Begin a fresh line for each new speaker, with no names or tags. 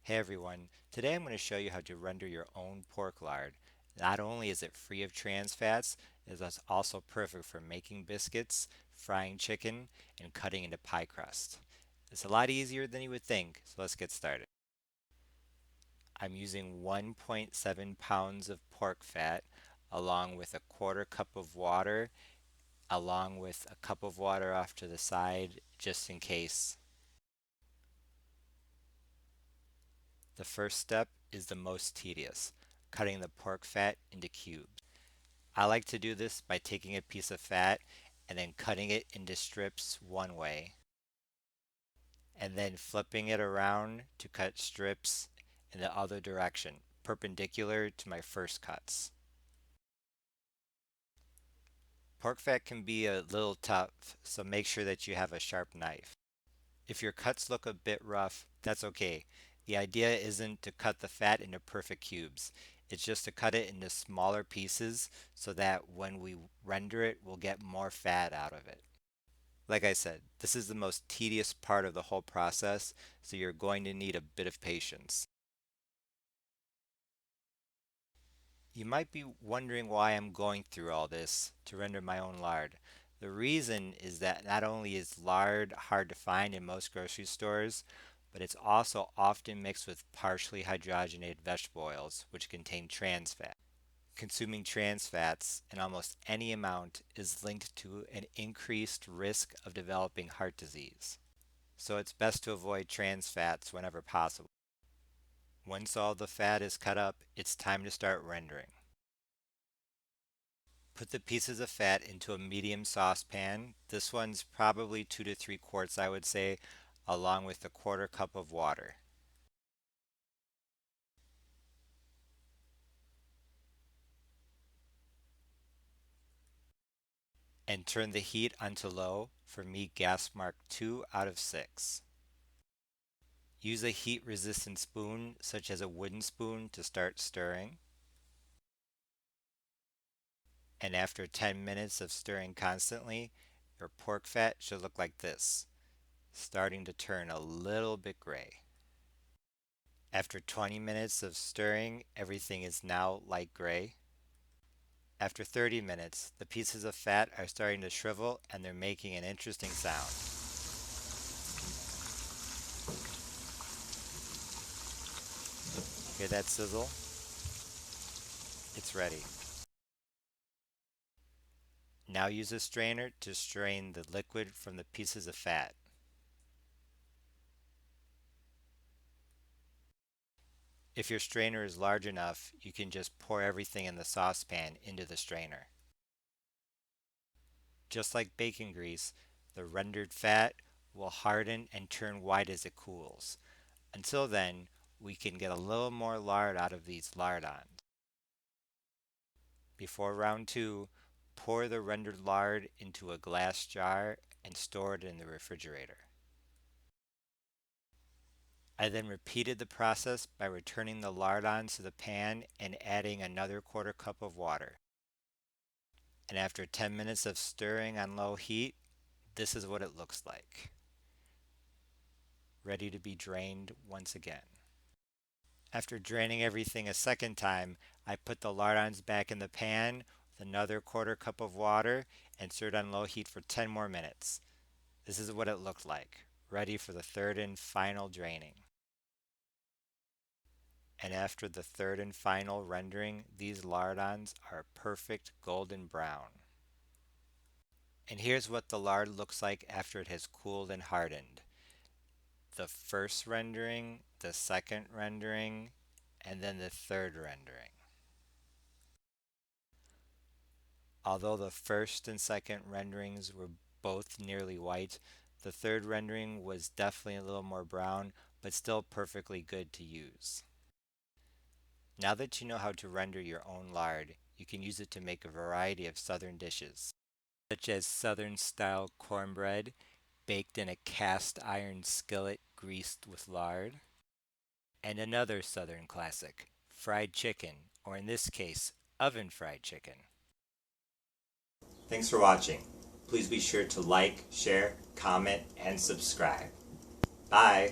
Hey everyone, today I'm going to show you how to render your own pork lard. Not only is it free of trans fats, it is also perfect for making biscuits, frying chicken, and cutting into pie crust. It's a lot easier than you would think, so let's get started. I'm using 1.7 pounds of pork fat along with a quarter cup of water, along with a cup of water off to the side just in case. The first step is the most tedious, cutting the pork fat into cubes. I like to do this by taking a piece of fat and then cutting it into strips one way, and then flipping it around to cut strips in the other direction, perpendicular to my first cuts. Pork fat can be a little tough, so make sure that you have a sharp knife. If your cuts look a bit rough, that's okay. The idea isn't to cut the fat into perfect cubes. It's just to cut it into smaller pieces so that when we render it, we'll get more fat out of it. Like I said, this is the most tedious part of the whole process, so you're going to need a bit of patience. You might be wondering why I'm going through all this to render my own lard. The reason is that not only is lard hard to find in most grocery stores, but it's also often mixed with partially hydrogenated vegetable oils, which contain trans fat. Consuming trans fats in almost any amount is linked to an increased risk of developing heart disease. So it's best to avoid trans fats whenever possible. Once all the fat is cut up, it's time to start rendering. Put the pieces of fat into a medium saucepan. This one's probably 2 to 3 quarts, I would say, along with a quarter cup of water. And turn the heat onto low, for me gas mark 2 out of 6. Use a heat resistant spoon, such as a wooden spoon, to start stirring. And after 10 minutes of stirring constantly, your pork fat should look like this, starting to turn a little bit gray. After 20 minutes of stirring, everything is now light gray. After 30 minutes, the pieces of fat are starting to shrivel and they're making an interesting sound. Hear that sizzle? It's ready. Now use a strainer to strain the liquid from the pieces of fat. If your strainer is large enough, you can just pour everything in the saucepan into the strainer. Just like bacon grease, the rendered fat will harden and turn white as it cools. Until then, we can get a little more lard out of these lardons. Before round 2, pour the rendered lard into a glass jar and store it in the refrigerator. I then repeated the process by returning the lardons to the pan and adding another quarter cup of water. And after 10 minutes of stirring on low heat, this is what it looks like. Ready to be drained once again. After draining everything a second time, I put the lardons back in the pan with another quarter cup of water and stirred on low heat for 10 more minutes. This is what it looked like, ready for the third and final draining. And after the third and final rendering, these lardons are perfect golden brown. And here's what the lard looks like after it has cooled and hardened. The first rendering, the second rendering, and then the third rendering. Although the first and second renderings were both nearly white, the third rendering was definitely a little more brown, but still perfectly good to use. Now that you know how to render your own lard, you can use it to make a variety of southern dishes, such as southern style cornbread baked in a cast iron skillet greased with lard, and another southern classic, fried chicken, or in this case, oven fried chicken. Thanks for watching. Please be sure to like, share, comment, and subscribe. Bye!